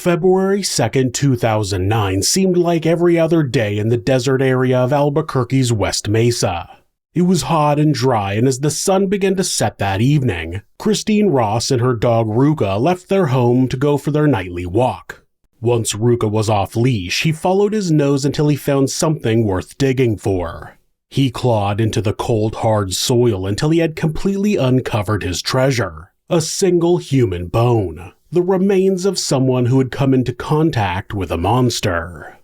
February 2, 2009 seemed like every other day in the desert area of Albuquerque's West Mesa. It was hot and dry, and as the sun began to set that evening, Christine Ross and her dog Ruka left their home to go for their nightly walk. Once Ruka was off leash, he followed his nose until he found something worth digging for. He clawed into the cold, hard soil until he had completely uncovered his treasure, a single human bone, the remains of someone who had come into contact with a monster.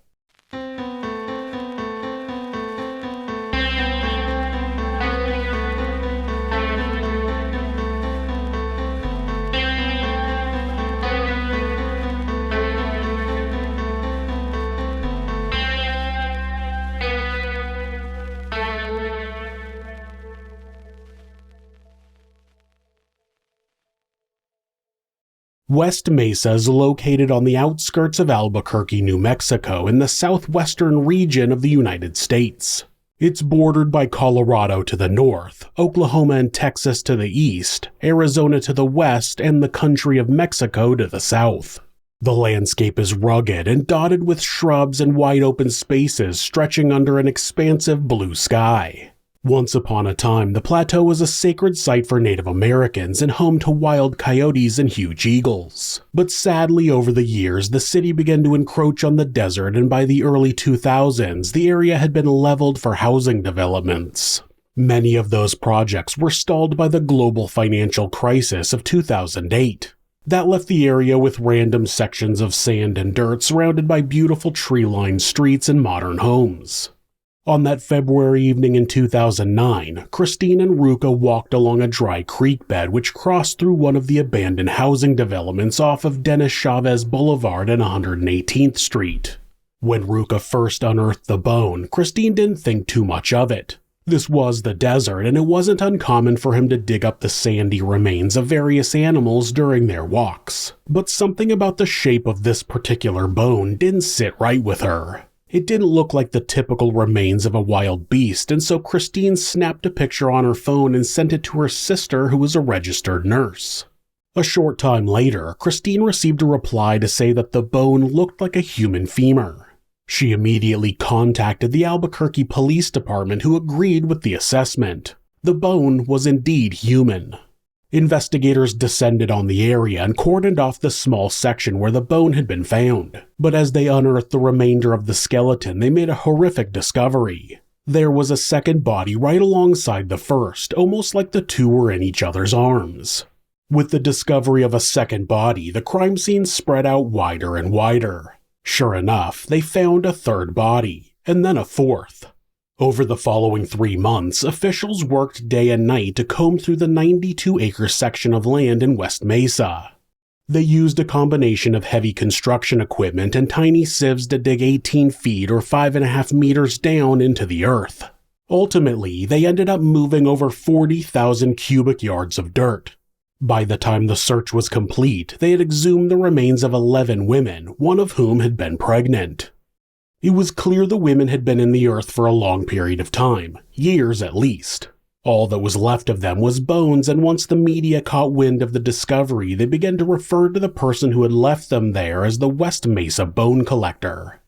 West Mesa is located on the outskirts of Albuquerque, New Mexico, in the southwestern region of the United States. It's bordered by Colorado to the north, Oklahoma and Texas to the east, Arizona to the west, and the country of Mexico to the south. The landscape is rugged and dotted with shrubs and wide open spaces stretching under an expansive blue sky. Once upon a time, the plateau was a sacred site for Native Americans and home to wild coyotes and huge eagles. But sadly, over the years, the city began to encroach on the desert, and by the early 2000s, the area had been leveled for housing developments. Many of those projects were stalled by the global financial crisis of 2008. That left the area with random sections of sand and dirt surrounded by beautiful tree-lined streets and modern homes. On that February evening in 2009, Christine and Ruka walked along a dry creek bed which crossed through one of the abandoned housing developments off of Dennis Chavez Boulevard and 118th Street. When Ruka first unearthed the bone, Christine didn't think too much of it. This was the desert, and it wasn't uncommon for him to dig up the sandy remains of various animals during their walks. But something about the shape of this particular bone didn't sit right with her. It didn't look like the typical remains of a wild beast, and so Christine snapped a picture on her phone and sent it to her sister, who was a registered nurse. A short time later, Christine received a reply to say that the bone looked like a human femur. She immediately contacted the Albuquerque Police Department, who agreed with the assessment. The bone was indeed human. Investigators descended on the area and cordoned off the small section where the bone had been found. But as they unearthed the remainder of the skeleton, they made a horrific discovery. There was a second body right alongside the first, almost like the two were in each other's arms. With the discovery of a second body, the crime scene spread out wider and wider. Sure enough, they found a third body, and then a fourth. Over the following 3 months, officials worked day and night to comb through the 92-acre section of land in West Mesa. They used a combination of heavy construction equipment and tiny sieves to dig 18 feet or 5.5 meters down into the earth. Ultimately, they ended up moving over 40,000 cubic yards of dirt. By the time the search was complete, they had exhumed the remains of 11 women, one of whom had been pregnant. It was clear the women had been in the earth for a long period of time, years at least. All that was left of them was bones, and once the media caught wind of the discovery, they began to refer to the person who had left them there as the West Mesa Bone Collector.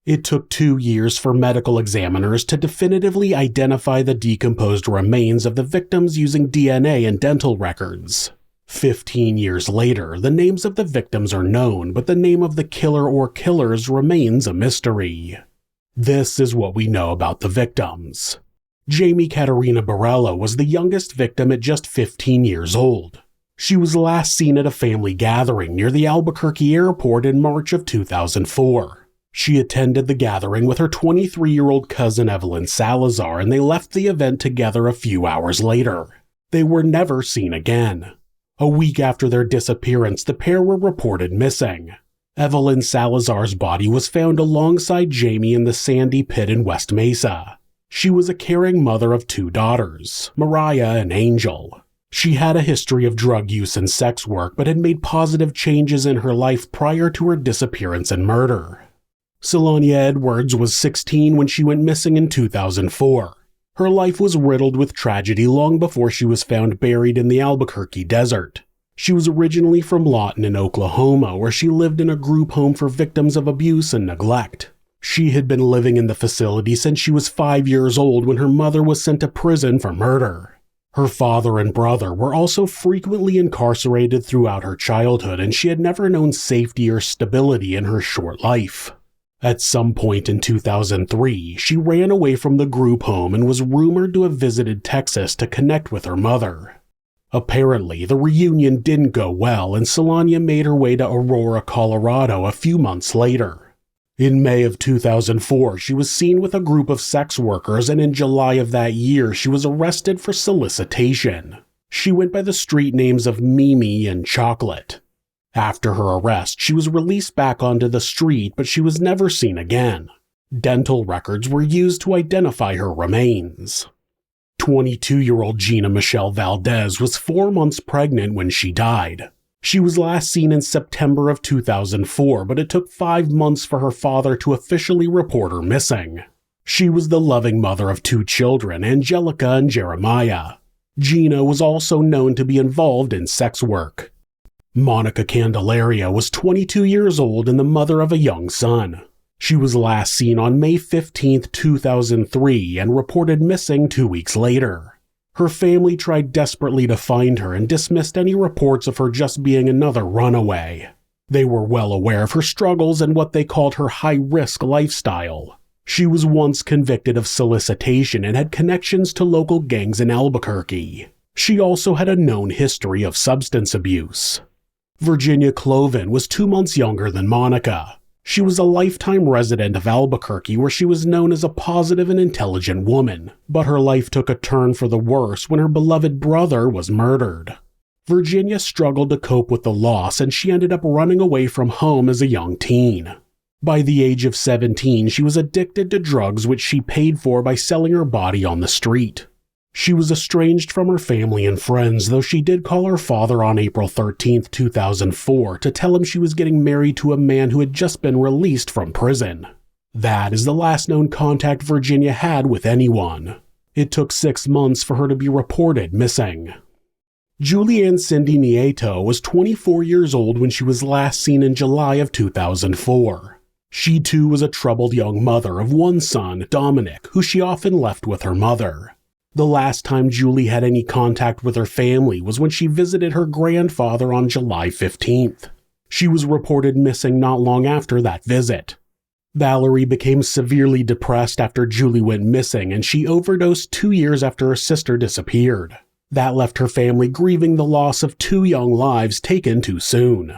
It took 2 years for medical examiners to definitively identify the decomposed remains of the victims using DNA and dental records. 15 years later, the names of the victims are known, but the name of the killer or killers remains a mystery. This is what we know about the victims. Jamie Katerina Barella was the youngest victim at just 15 years old. She was last seen at a family gathering near the Albuquerque airport in March of 2004. She attended the gathering with her 23-year-old cousin Evelyn Salazar, and they left the event together a few hours later. They were never seen again. A week after their disappearance, the pair were reported missing. Evelyn Salazar's body was found alongside Jamie in the sandy pit in West Mesa. She was a caring mother of 2 daughters, Mariah and Angel. She had a history of drug use and sex work, but had made positive changes in her life prior to her disappearance and murder. Solania Edwards was 16 when she went missing in 2004. Her life was riddled with tragedy long before she was found buried in the Albuquerque desert. She was originally from Lawton in Oklahoma, where she lived in a group home for victims of abuse and neglect. She had been living in the facility since she was 5 years old when her mother was sent to prison for murder. Her father and brother were also frequently incarcerated throughout her childhood, and she had never known safety or stability in her short life. At some point in 2003, she ran away from the group home and was rumored to have visited Texas to connect with her mother. Apparently, the reunion didn't go well, and Solania made her way to Aurora, Colorado a few months later. In May of 2004, she was seen with a group of sex workers, and in July of that year, she was arrested for solicitation. She went by the street names of Mimi and Chocolate. After her arrest, she was released back onto the street, but she was never seen again. Dental records were used to identify her remains. 22-year-old Gina Michelle Valdez was 4 months pregnant when she died. She was last seen in September of 2004, but it took 5 months for her father to officially report her missing. She was the loving mother of 2 children, Angelica and Jeremiah. Gina was also known to be involved in sex work. Monica Candelaria was 22 years old and the mother of a young son. She was last seen on May 15, 2003, and reported missing 2 weeks later. Her family tried desperately to find her and dismissed any reports of her just being another runaway. They were well aware of her struggles and what they called her high-risk lifestyle. She was once convicted of solicitation and had connections to local gangs in Albuquerque. She also had a known history of substance abuse. Virginia Cloven was 2 months younger than Monica. She was a lifetime resident of Albuquerque, where she was known as a positive and intelligent woman, but her life took a turn for the worse when her beloved brother was murdered. Virginia struggled to cope with the loss, and she ended up running away from home as a young teen. By the age of 17, she was addicted to drugs, which she paid for by selling her body on the street. She was estranged from her family and friends, though she did call her father on April 13, 2004 to tell him she was getting married to a man who had just been released from prison. That is the last known contact Virginia had with anyone. It took 6 months for her to be reported missing. Julianne Cindy Nieto was 24 years old when she was last seen in July of 2004. She too was a troubled young mother of 1 son, Dominic, who she often left with her mother. The last time Julie had any contact with her family was when she visited her grandfather on July 15th. She was reported missing not long after that visit. Valerie became severely depressed after Julie went missing, and she overdosed 2 years after her sister disappeared. That left her family grieving the loss of 2 young lives taken too soon.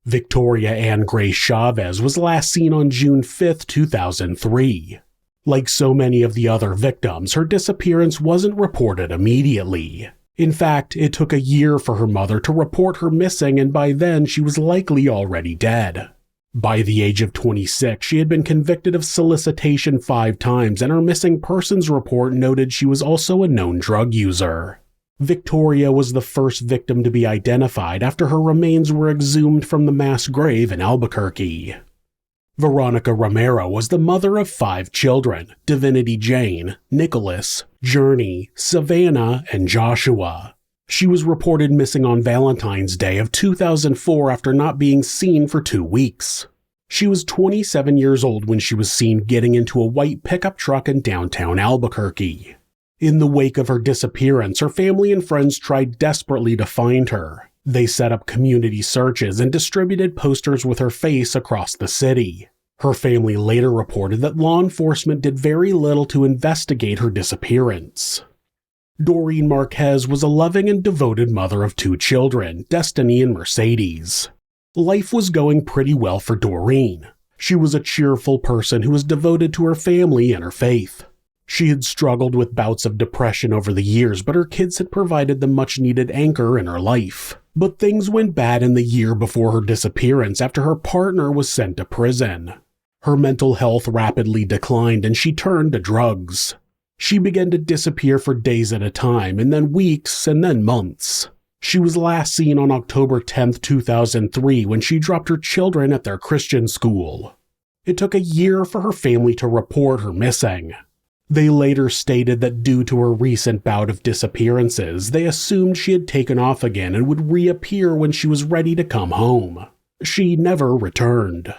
Victoria Ann Grace Chavez was last seen on June 5, 2003. Like so many of the other victims, her disappearance wasn't reported immediately. In fact, it took a year for her mother to report her missing, and by then she was likely already dead. By the age of 26, she had been convicted of solicitation 5 times, and her missing persons report noted she was also a known drug user. Victoria was the first victim to be identified after her remains were exhumed from the mass grave in Albuquerque. Veronica Romero was the mother of 5 children: Divinity Jane, Nicholas, Journey, Savannah, and Joshua. She was reported missing on Valentine's Day of 2004 after not being seen for 2 weeks. She was 27 years old when she was seen getting into a white pickup truck in downtown Albuquerque. In the wake of her disappearance, her family and friends tried desperately to find her. They set up community searches and distributed posters with her face across the city. Her family later reported that law enforcement did very little to investigate her disappearance. Doreen Marquez was a loving and devoted mother of 2 children, Destiny and Mercedes. Life was going pretty well for Doreen. She was a cheerful person who was devoted to her family and her faith. She had struggled with bouts of depression over the years, but her kids had provided the much-needed anchor in her life. But things went bad in the year before her disappearance after her partner was sent to prison. Her mental health rapidly declined and she turned to drugs. She began to disappear for days at a time, and then weeks, and then months. She was last seen on October 10, 2003 when she dropped her children at their Christian school. It took a year for her family to report her missing. They later stated that due to her recent bout of disappearances, they assumed she had taken off again and would reappear when she was ready to come home. She never returned.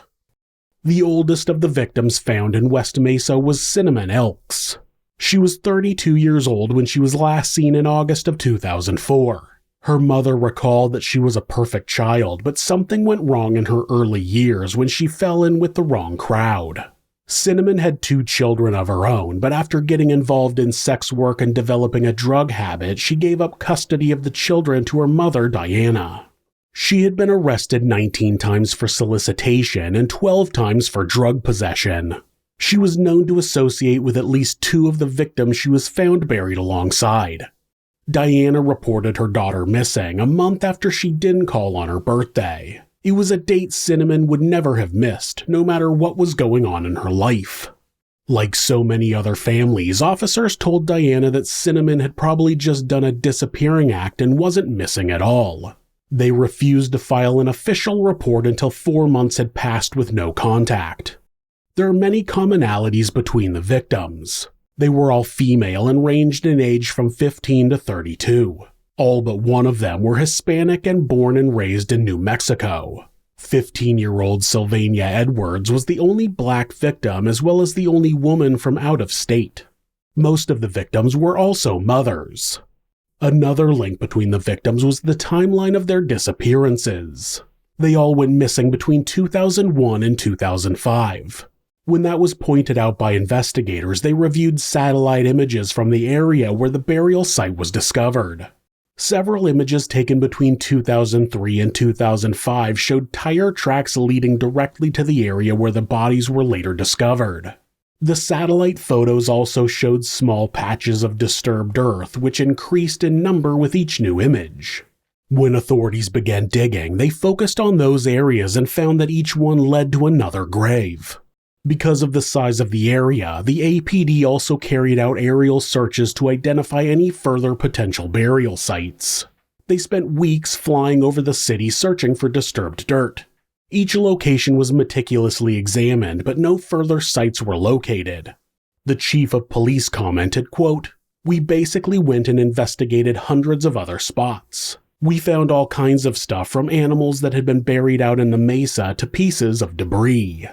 The oldest of the victims found in West Mesa was Cinnamon Elks. She was 32 years old when she was last seen in August of 2004. Her mother recalled that she was a perfect child, but something went wrong in her early years when she fell in with the wrong crowd. Cinnamon had 2 children of her own, but after getting involved in sex work and developing a drug habit, she gave up custody of the children to her mother, Diana. She had been arrested 19 times for solicitation and 12 times for drug possession. She was known to associate with at least 2 of the victims she was found buried alongside. Diana reported her daughter missing a month after she didn't call on her birthday. It was a date Cinnamon would never have missed, no matter what was going on in her life. Like so many other families, officers told Diana that Cinnamon had probably just done a disappearing act and wasn't missing at all. They refused to file an official report until 4 months had passed with no contact. There are many commonalities between the victims. They were all female and ranged in age from 15 to 32. All but one of them were Hispanic and born and raised in New Mexico. 15-year-old Sylvania Edwards was the only black victim as well as the only woman from out of state. Most of the victims were also mothers. Another link between the victims was the timeline of their disappearances. They all went missing between 2001 and 2005. When that was pointed out by investigators, they reviewed satellite images from the area where the burial site was discovered. Several images taken between 2003 and 2005 showed tire tracks leading directly to the area where the bodies were later discovered. The satellite photos also showed small patches of disturbed earth, which increased in number with each new image. When authorities began digging, they focused on those areas and found that each one led to another grave. Because of the size of the area, the APD also carried out aerial searches to identify any further potential burial sites. They spent weeks flying over the city searching for disturbed dirt. Each location was meticulously examined, but no further sites were located. The chief of police commented, quote, "We basically went and investigated hundreds of other spots. We found all kinds of stuff from animals that had been buried out in the mesa to pieces of debris."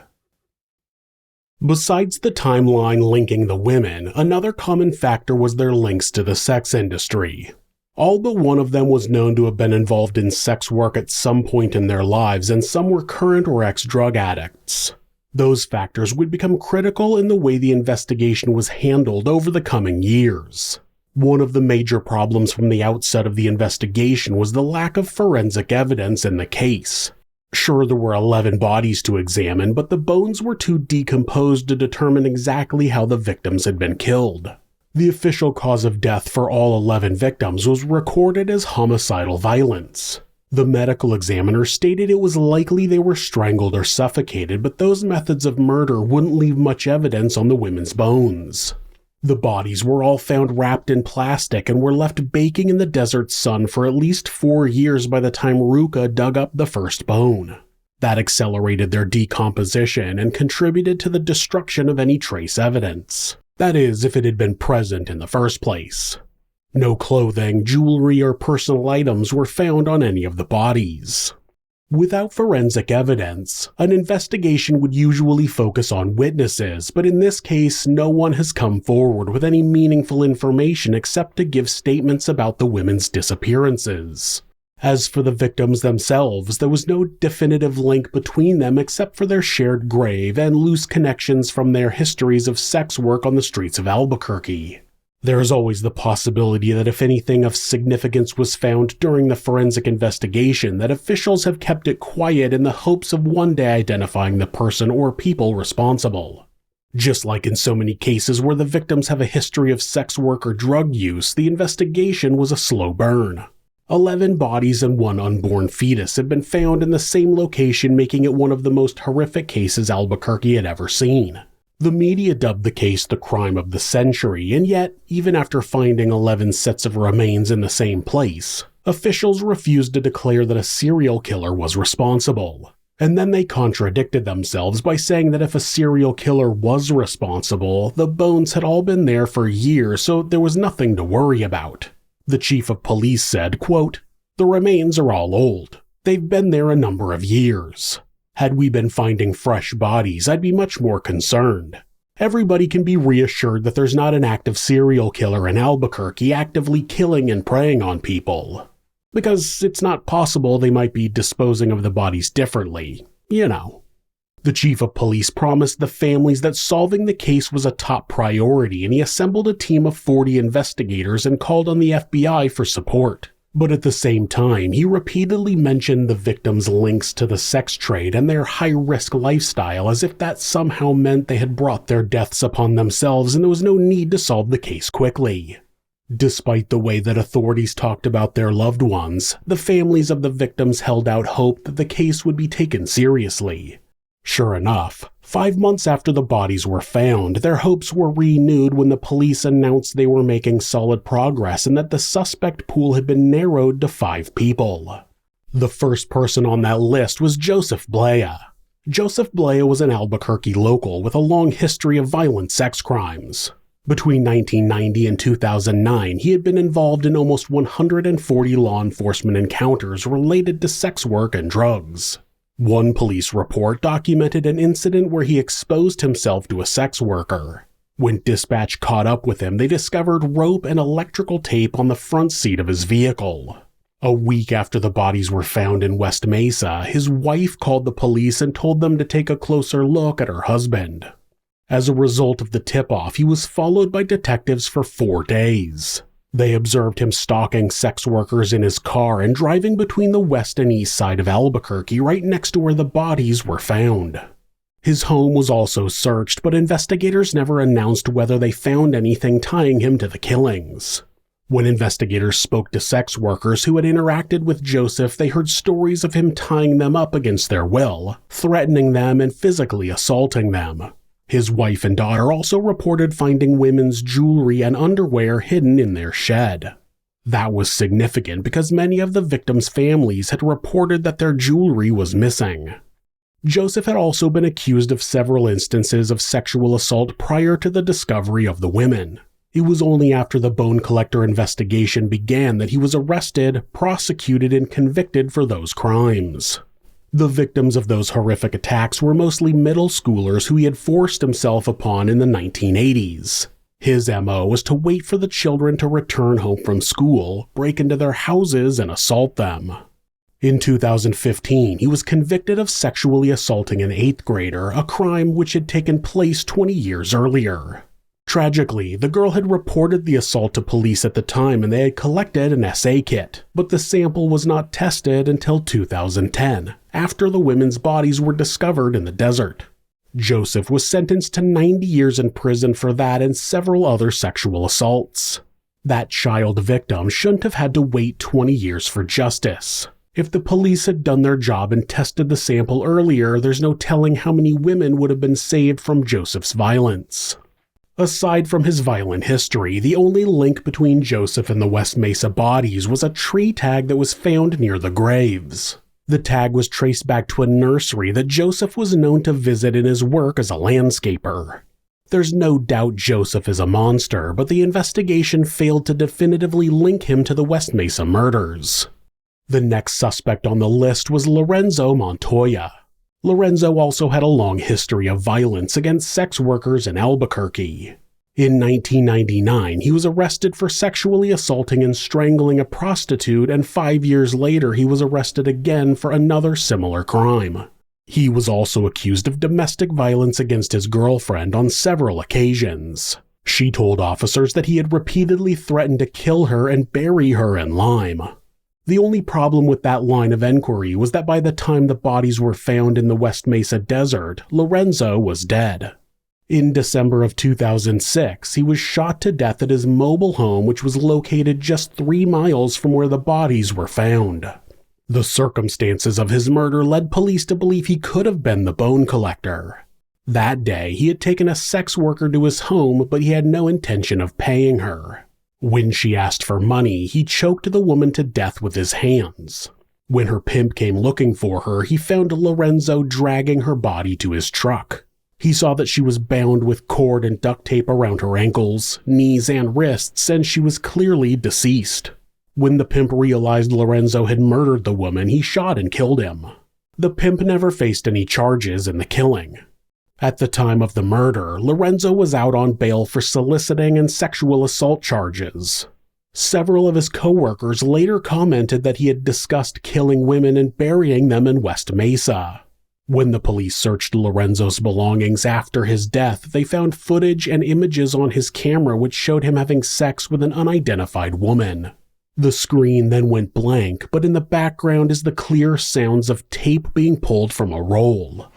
Besides the timeline linking the women, another common factor was their links to the sex industry. All but one of them was known to have been involved in sex work at some point in their lives, and some were current or ex-drug addicts. Those factors would become critical in the way the investigation was handled over the coming years. One of the major problems from the outset of the investigation was the lack of forensic evidence in the case. Sure, there were 11 bodies to examine, but the bones were too decomposed to determine exactly how the victims had been killed. The official cause of death for all 11 victims was recorded as homicidal violence. The medical examiner stated it was likely they were strangled or suffocated, but those methods of murder wouldn't leave much evidence on the women's bones. The bodies were all found wrapped in plastic and were left baking in the desert sun for at least 4 years by the time Ruka dug up the first bone. That accelerated their decomposition and contributed to the destruction of any trace evidence. That is, if it had been present in the first place. No clothing, jewelry, or personal items were found on any of the bodies. Without forensic evidence, an investigation would usually focus on witnesses, but in this case, no one has come forward with any meaningful information except to give statements about the women's disappearances. As for the victims themselves, there was no definitive link between them except for their shared grave and loose connections from their histories of sex work on the streets of Albuquerque. There is always the possibility that if anything of significance was found during the forensic investigation, that officials have kept it quiet in the hopes of one day identifying the person or people responsible. Just like in so many cases where the victims have a history of sex work or drug use, the investigation was a slow burn. 11 bodies and 1 unborn fetus had been found in the same location, making it one of the most horrific cases Albuquerque had ever seen. The media dubbed the case the crime of the century, and yet, even after finding 11 sets of remains in the same place, officials refused to declare that a serial killer was responsible. And then they contradicted themselves by saying that if a serial killer was responsible, the bones had all been there for years, so there was nothing to worry about. The chief of police said, quote, "The remains are all old. They've been there a number of years. Had we been finding fresh bodies, I'd be much more concerned. Everybody can be reassured that there's not an active serial killer in Albuquerque actively killing and preying on people. Because it's not possible they might be disposing of the bodies differently, you know." The chief of police promised the families that solving the case was a top priority, and he assembled a team of 40 investigators and called on the FBI for support. But at the same time, he repeatedly mentioned the victims' links to the sex trade and their high-risk lifestyle as if that somehow meant they had brought their deaths upon themselves and there was no need to solve the case quickly. Despite the way that authorities talked about their loved ones, the families of the victims held out hope that the case would be taken seriously. Sure enough, 5 months after the bodies were found, their hopes were renewed when the police announced they were making solid progress and that the suspect pool had been narrowed to 5 people. The first person on that list was Joseph Blea. Joseph Blea was an Albuquerque local with a long history of violent sex crimes. Between 1990 and 2009, he had been involved in almost 140 law enforcement encounters related to sex work and drugs. One police report documented an incident where he exposed himself to a sex worker. When dispatch caught up with him, they discovered rope and electrical tape on the front seat of his vehicle. A week after the bodies were found in West Mesa, his wife called the police and told them to take a closer look at her husband. As a result of the tip-off, he was followed by detectives for 4 days. They observed him stalking sex workers in his car and driving between the west and east side of Albuquerque right next to where the bodies were found. His home was also searched, but investigators never announced whether they found anything tying him to the killings. When investigators spoke to sex workers who had interacted with Joseph, they heard stories of him tying them up against their will, threatening them and physically assaulting them. His wife and daughter also reported finding women's jewelry and underwear hidden in their shed. That was significant because many of the victims' families had reported that their jewelry was missing. Joseph had also been accused of several instances of sexual assault prior to the discovery of the women. It was only after the bone collector investigation began that he was arrested, prosecuted, and convicted for those crimes. The victims of those horrific attacks were mostly middle schoolers who he had forced himself upon in the 1980s. His MO was to wait for the children to return home from school, break into their houses, and assault them. In 2015, he was convicted of sexually assaulting an 8th grader, a crime which had taken place 20 years earlier. Tragically, the girl had reported the assault to police at the time and they had collected an SA kit, but the sample was not tested until 2010, after the women's bodies were discovered in the desert. Joseph was sentenced to 90 years in prison for that and several other sexual assaults. That child victim shouldn't have had to wait 20 years for justice. If the police had done their job and tested the sample earlier, there's no telling how many women would have been saved from Joseph's violence. Aside from his violent history, the only link between Joseph and the West Mesa bodies was a tree tag that was found near the graves. The tag was traced back to a nursery that Joseph was known to visit in his work as a landscaper. There's no doubt Joseph is a monster, but the investigation failed to definitively link him to the West Mesa murders. The next suspect on the list was Lorenzo Montoya. Lorenzo also had a long history of violence against sex workers in Albuquerque. In 1999, he was arrested for sexually assaulting and strangling a prostitute, and 5 years later he was arrested again for another similar crime. He was also accused of domestic violence against his girlfriend on several occasions. She told officers that he had repeatedly threatened to kill her and bury her in lime. The only problem with that line of inquiry was that by the time the bodies were found in the West Mesa desert, Lorenzo was dead. In December of 2006, he was shot to death at his mobile home, which was located just 3 miles from where the bodies were found. The circumstances of his murder led police to believe he could have been the bone collector. That day, he had taken a sex worker to his home, but he had no intention of paying her. When she asked for money, he choked the woman to death with his hands. When her pimp came looking for her, he found Lorenzo dragging her body to his truck. He saw that she was bound with cord and duct tape around her ankles, knees, and wrists, and she was clearly deceased. When the pimp realized Lorenzo had murdered the woman, he shot and killed him. The pimp never faced any charges in the killing. At the time of the murder, Lorenzo was out on bail for soliciting and sexual assault charges. Several of his co-workers later commented that he had discussed killing women and burying them in West Mesa. When the police searched Lorenzo's belongings after his death, they found footage and images on his camera which showed him having sex with an unidentified woman. The screen then went blank, but in the background is the clear sounds of tape being pulled from a roll.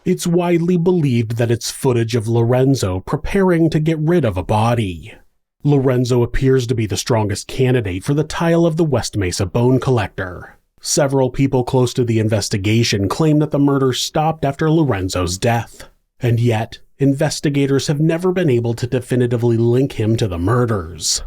It's widely believed that it's footage of Lorenzo preparing to get rid of a body. Lorenzo appears to be the strongest candidate for the title of the West Mesa bone collector. Several people close to the investigation claim that the murder stopped after Lorenzo's death. And yet, investigators have never been able to definitively link him to the murders.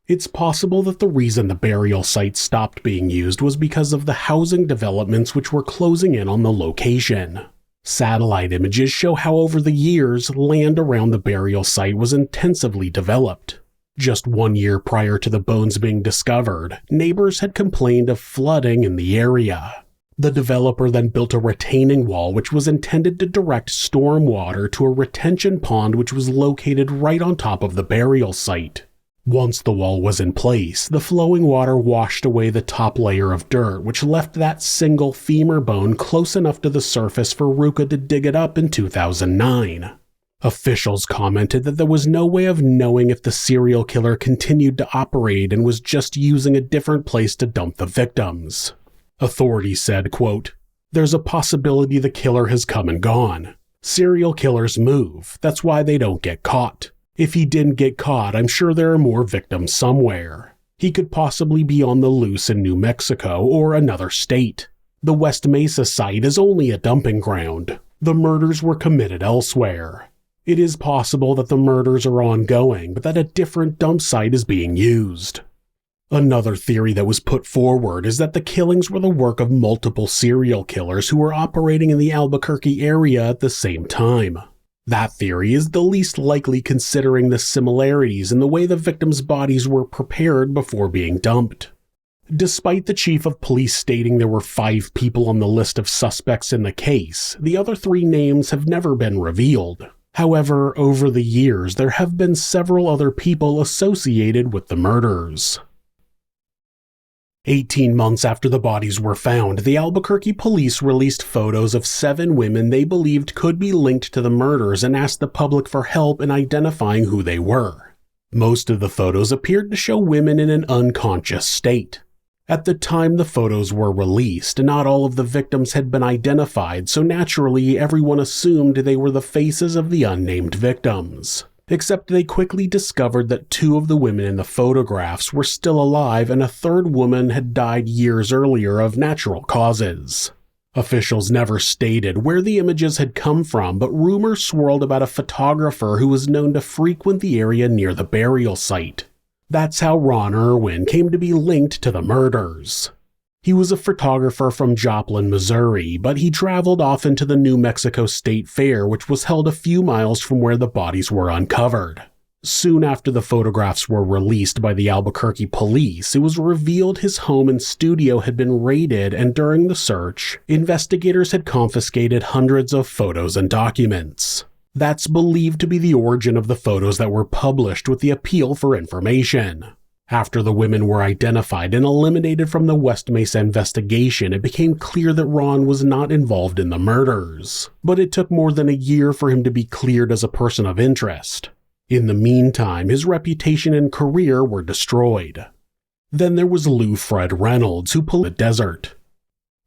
It's possible that the reason the burial site stopped being used was because of the housing developments which were closing in on the location. Satellite images show how over the years, land around the burial site was intensively developed. Just 1 year prior to the bones being discovered, neighbors had complained of flooding in the area. The developer then built a retaining wall which was intended to direct storm water to a retention pond which was located right on top of the burial site. Once the wall was in place, the flowing water washed away the top layer of dirt, which left that single femur bone close enough to the surface for Ruka to dig it up in 2009. Officials commented that there was no way of knowing if the serial killer continued to operate and was just using a different place to dump the victims. Authorities said, quote, "There's a possibility the killer has come and gone. Serial killers move, that's why they don't get caught. If he didn't get caught, I'm sure there are more victims somewhere. He could possibly be on the loose in New Mexico or another state. The West Mesa site is only a dumping ground. The murders were committed elsewhere. It is possible that the murders are ongoing, but that a different dump site is being used." Another theory that was put forward is that the killings were the work of multiple serial killers who were operating in the Albuquerque area at the same time. That theory is the least likely considering the similarities in the way the victims' bodies were prepared before being dumped. Despite the chief of police stating there were 5 people on the list of suspects in the case, the other 3 names have never been revealed. However, over the years, there have been several other people associated with the murders. 18 months after the bodies were found, the Albuquerque police released photos of 7 women they believed could be linked to the murders and asked the public for help in identifying who they were. Most of the photos appeared to show women in an unconscious state. At the time the photos were released, not all of the victims had been identified, so naturally everyone assumed they were the faces of the unnamed victims. Except they quickly discovered that 2 of the women in the photographs were still alive and a 3rd woman had died years earlier of natural causes. Officials never stated where the images had come from, but rumors swirled about a photographer who was known to frequent the area near the burial site. That's how Ron Irwin came to be linked to the murders. He was a photographer from Joplin, Missouri, but he traveled often to the New Mexico State Fair, which was held a few miles from where the bodies were uncovered. Soon after the photographs were released by the Albuquerque police, it was revealed his home and studio had been raided, and during the search, investigators had confiscated hundreds of photos and documents. That's believed to be the origin of the photos that were published with the appeal for information. After the women were identified and eliminated from the West Mesa investigation, it became clear that Ron was not involved in the murders. But it took more than a year for him to be cleared as a person of interest. In the meantime, his reputation and career were destroyed. Then there was Lou Fred Reynolds, who pulled the desert.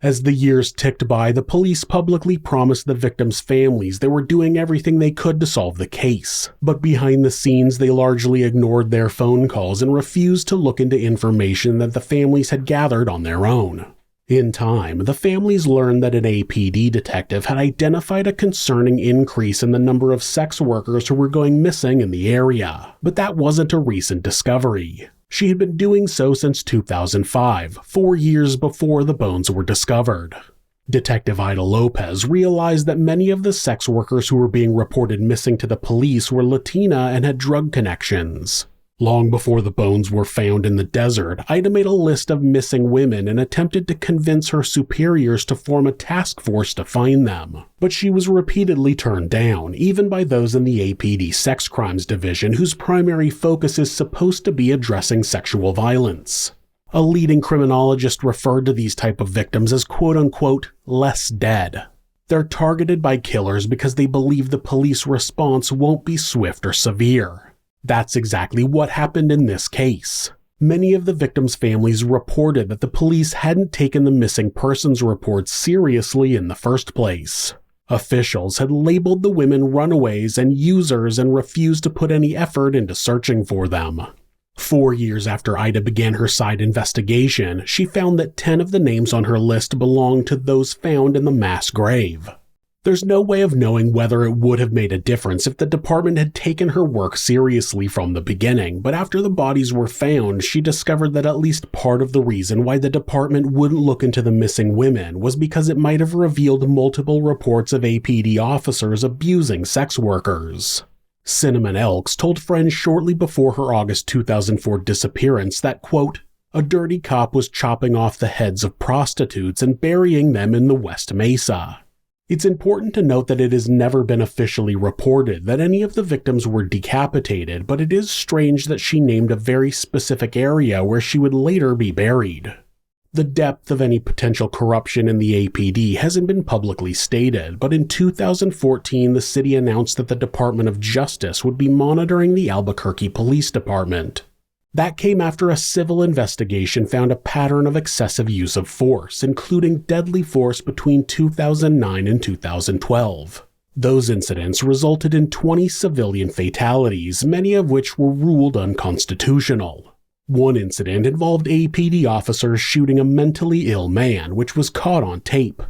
As the years ticked by, the police publicly promised the victims' families they were doing everything they could to solve the case, but behind the scenes they largely ignored their phone calls and refused to look into information that the families had gathered on their own. In time, the families learned that an APD detective had identified a concerning increase in the number of sex workers who were going missing in the area, but that wasn't a recent discovery. She had been doing so since 2005, 4 years before the bones were discovered. Detective Ida Lopez realized that many of the sex workers who were being reported missing to the police were Latina and had drug connections. Long before the bones were found in the desert, Ida made a list of missing women and attempted to convince her superiors to form a task force to find them. But she was repeatedly turned down, even by those in the APD Sex Crimes Division, whose primary focus is supposed to be addressing sexual violence. A leading criminologist referred to these type of victims as quote-unquote less dead. They're targeted by killers because they believe the police response won't be swift or severe. That's exactly what happened in this case. Many of the victims' families reported that the police hadn't taken the missing persons reports seriously in the first place. Officials had labeled the women runaways and users and refused to put any effort into searching for them. 4 years after Ida began her side investigation, she found that 10 of the names on her list belonged to those found in the mass grave. There's no way of knowing whether it would have made a difference if the department had taken her work seriously from the beginning, but after the bodies were found, she discovered that at least part of the reason why the department wouldn't look into the missing women was because it might have revealed multiple reports of APD officers abusing sex workers. Cinnamon Elks told friends shortly before her August 2004 disappearance that, quote, a dirty cop was chopping off the heads of prostitutes and burying them in the West Mesa. It's important to note that it has never been officially reported that any of the victims were decapitated, but it is strange that she named a very specific area where she would later be buried. The depth of any potential corruption in the APD hasn't been publicly stated, but in 2014 the city announced that the Department of Justice would be monitoring the Albuquerque Police Department. That came after a civil investigation found a pattern of excessive use of force, including deadly force between 2009 and 2012. Those incidents resulted in 20 civilian fatalities, many of which were ruled unconstitutional. One incident involved APD officers shooting a mentally ill man, which was caught on tape.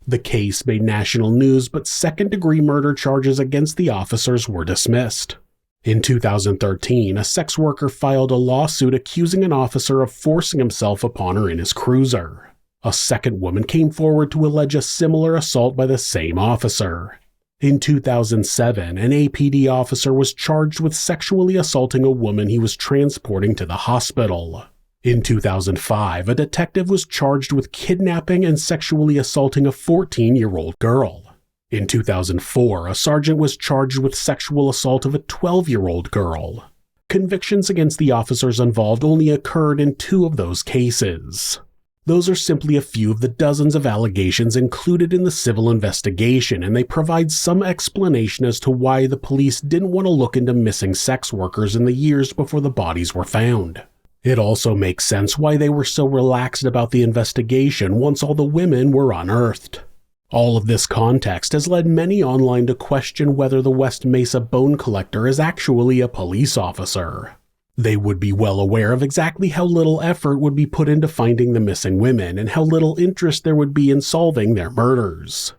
The case made national news, but second-degree murder charges against the officers were dismissed. In 2013, a sex worker filed a lawsuit accusing an officer of forcing himself upon her in his cruiser. A second woman came forward to allege a similar assault by the same officer. In 2007, an APD officer was charged with sexually assaulting a woman he was transporting to the hospital. In 2005, a detective was charged with kidnapping and sexually assaulting a 14-year-old girl. In 2004, a sergeant was charged with sexual assault of a 12-year-old girl. Convictions against the officers involved only occurred in 2 of those cases. Those are simply a few of the dozens of allegations included in the civil investigation, and they provide some explanation as to why the police didn't want to look into missing sex workers in the years before the bodies were found. It also makes sense why they were so relaxed about the investigation once all the women were unearthed. All of this context has led many online to question whether the West Mesa bone collector is actually a police officer. They would be well aware of exactly how little effort would be put into finding the missing women and how little interest there would be in solving their murders.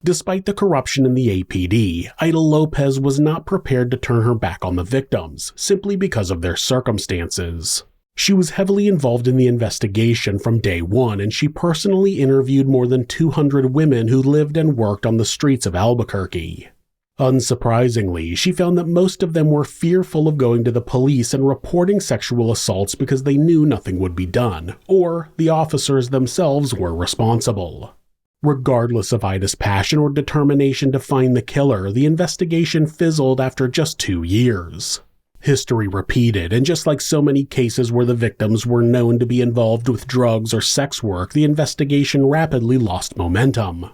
Despite the corruption in the APD, Ida Lopez was not prepared to turn her back on the victims, simply because of their circumstances. She was heavily involved in the investigation from day one, and she personally interviewed more than 200 women who lived and worked on the streets of Albuquerque. Unsurprisingly, she found that most of them were fearful of going to the police and reporting sexual assaults because they knew nothing would be done, or the officers themselves were responsible. Regardless of Ida's passion or determination to find the killer, the investigation fizzled after just 2 years. History repeated, and just like so many cases where the victims were known to be involved with drugs or sex work, the investigation rapidly lost momentum.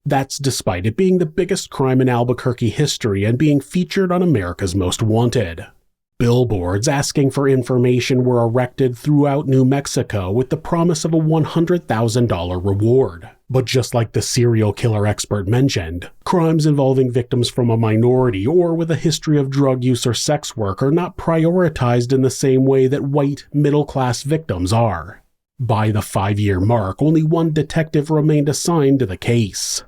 That's despite it being the biggest crime in Albuquerque history and being featured on America's Most Wanted. Billboards asking for information were erected throughout New Mexico with the promise of a $100,000 reward. But just like the serial killer expert mentioned, crimes involving victims from a minority or with a history of drug use or sex work are not prioritized in the same way that white, middle-class victims are. By the 5-year mark, only one detective remained assigned to the case.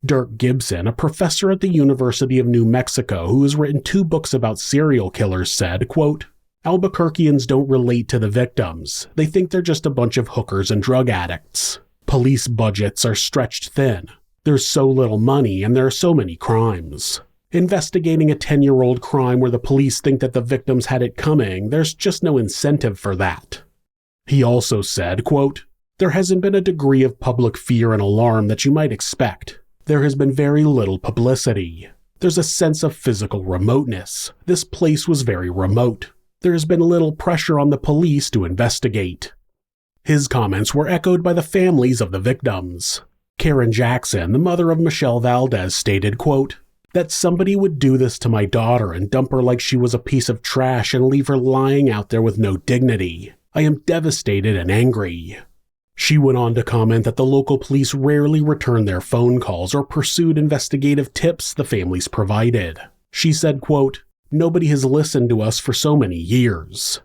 Dirk Gibson, a professor at the University of New Mexico who has written 2 books about serial killers, said, quote, "Albuquerqueans don't relate to the victims. They think they're just a bunch of hookers and drug addicts. Police budgets are stretched thin. There's so little money and there are so many crimes. Investigating a 10-year-old crime where the police think that the victims had it coming, there's just no incentive for that." He also said, quote, "There hasn't been a degree of public fear and alarm that you might expect. There has been very little publicity. There's a sense of physical remoteness. This place was very remote. There has been little pressure on the police to investigate." His comments were echoed by the families of the victims. Karen Jackson, the mother of Michelle Valdez, stated, quote, "That somebody would do this to my daughter and dump her like she was a piece of trash and leave her lying out there with no dignity. I am devastated and angry." She went on to comment that the local police rarely returned their phone calls or pursued investigative tips the families provided. She said, quote, "Nobody has listened to us for so many years."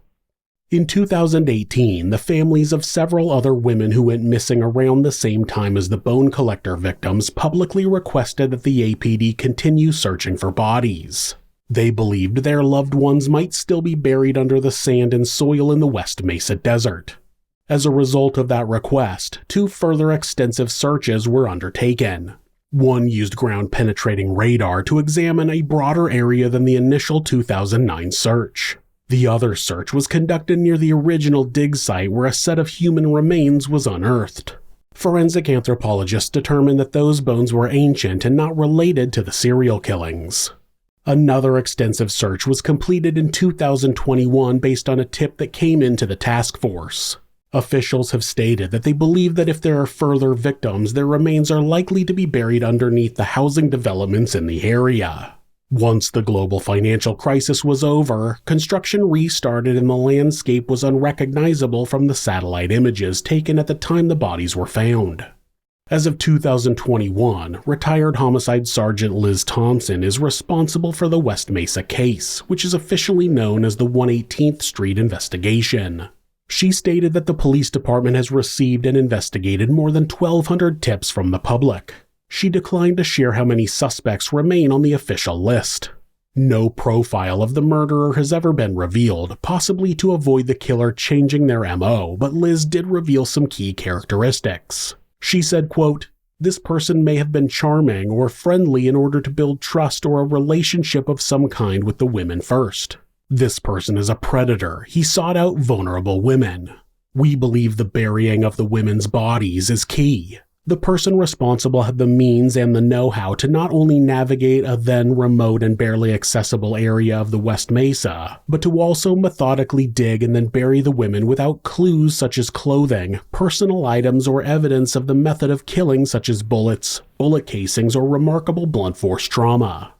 In 2018, the families of several other women who went missing around the same time as the bone collector victims publicly requested that the APD continue searching for bodies. They believed their loved ones might still be buried under the sand and soil in the West Mesa desert. As a result of that request, 2 further extensive searches were undertaken. One used ground-penetrating radar to examine a broader area than the initial 2009 search. The other search was conducted near the original dig site where a set of human remains was unearthed. Forensic anthropologists determined that those bones were ancient and not related to the serial killings. Another extensive search was completed in 2021 based on a tip that came into the task force. Officials have stated that they believe that if there are further victims, their remains are likely to be buried underneath the housing developments in the area. Once the global financial crisis was over, construction restarted and the landscape was unrecognizable from the satellite images taken at the time the bodies were found. As of 2021, retired Homicide Sergeant Liz Thompson is responsible for the West Mesa case, which is officially known as the 118th Street investigation. She stated that the police department has received and investigated more than 1,200 tips from the public. She declined to share how many suspects remain on the official list. No profile of the murderer has ever been revealed, possibly to avoid the killer changing their MO, but Liz did reveal some key characteristics. She said, quote, "This person may have been charming or friendly in order to build trust or a relationship of some kind with the women first. This person is a predator. He sought out vulnerable women. We believe the burying of the women's bodies is key. The person responsible had the means and the know-how to not only navigate a then remote and barely accessible area of the West Mesa, but to also methodically dig and then bury the women without clues such as clothing, personal items, or evidence of the method of killing such as bullets, bullet casings, or remarkable blunt force trauma."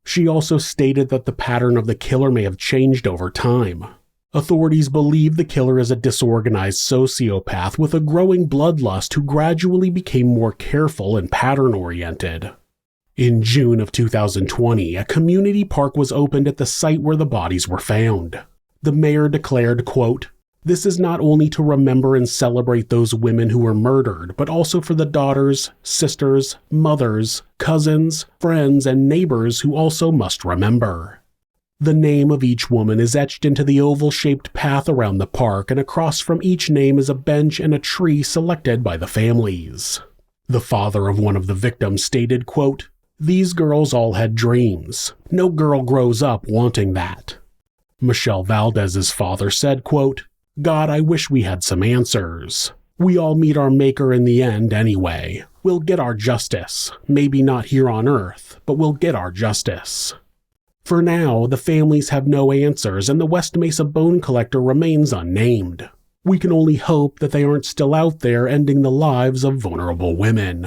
She also stated that the pattern of the killer may have changed over time. Authorities believe the killer is a disorganized sociopath with a growing bloodlust who gradually became more careful and pattern-oriented. In June of 2020, a community park was opened at the site where the bodies were found. The mayor declared, quote, "This is not only to remember and celebrate those women who were murdered, but also for the daughters, sisters, mothers, cousins, friends, and neighbors who also must remember." The name of each woman is etched into the oval-shaped path around the park, and across from each name is a bench and a tree selected by the families. The father of one of the victims stated, quote, "These girls all had dreams. No girl grows up wanting that." Michelle Valdez's father said, quote, "God, I wish we had some answers. We all meet our maker in the end anyway. We'll get our justice. Maybe not here on Earth, but we'll get our justice." For now, the families have no answers and the West Mesa bone collector remains unnamed. We can only hope that they aren't still out there ending the lives of vulnerable women.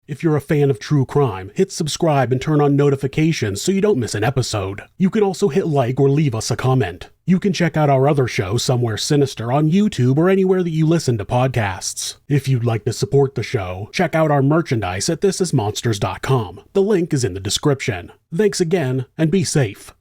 If you're a fan of true crime, hit subscribe and turn on notifications so you don't miss an episode. You can also hit like or leave us a comment. You can check out our other show, Somewhere Sinister, on YouTube or anywhere that you listen to podcasts. If you'd like to support the show, check out our merchandise at thisismonsters.com. The link is in the description. Thanks again, and be safe.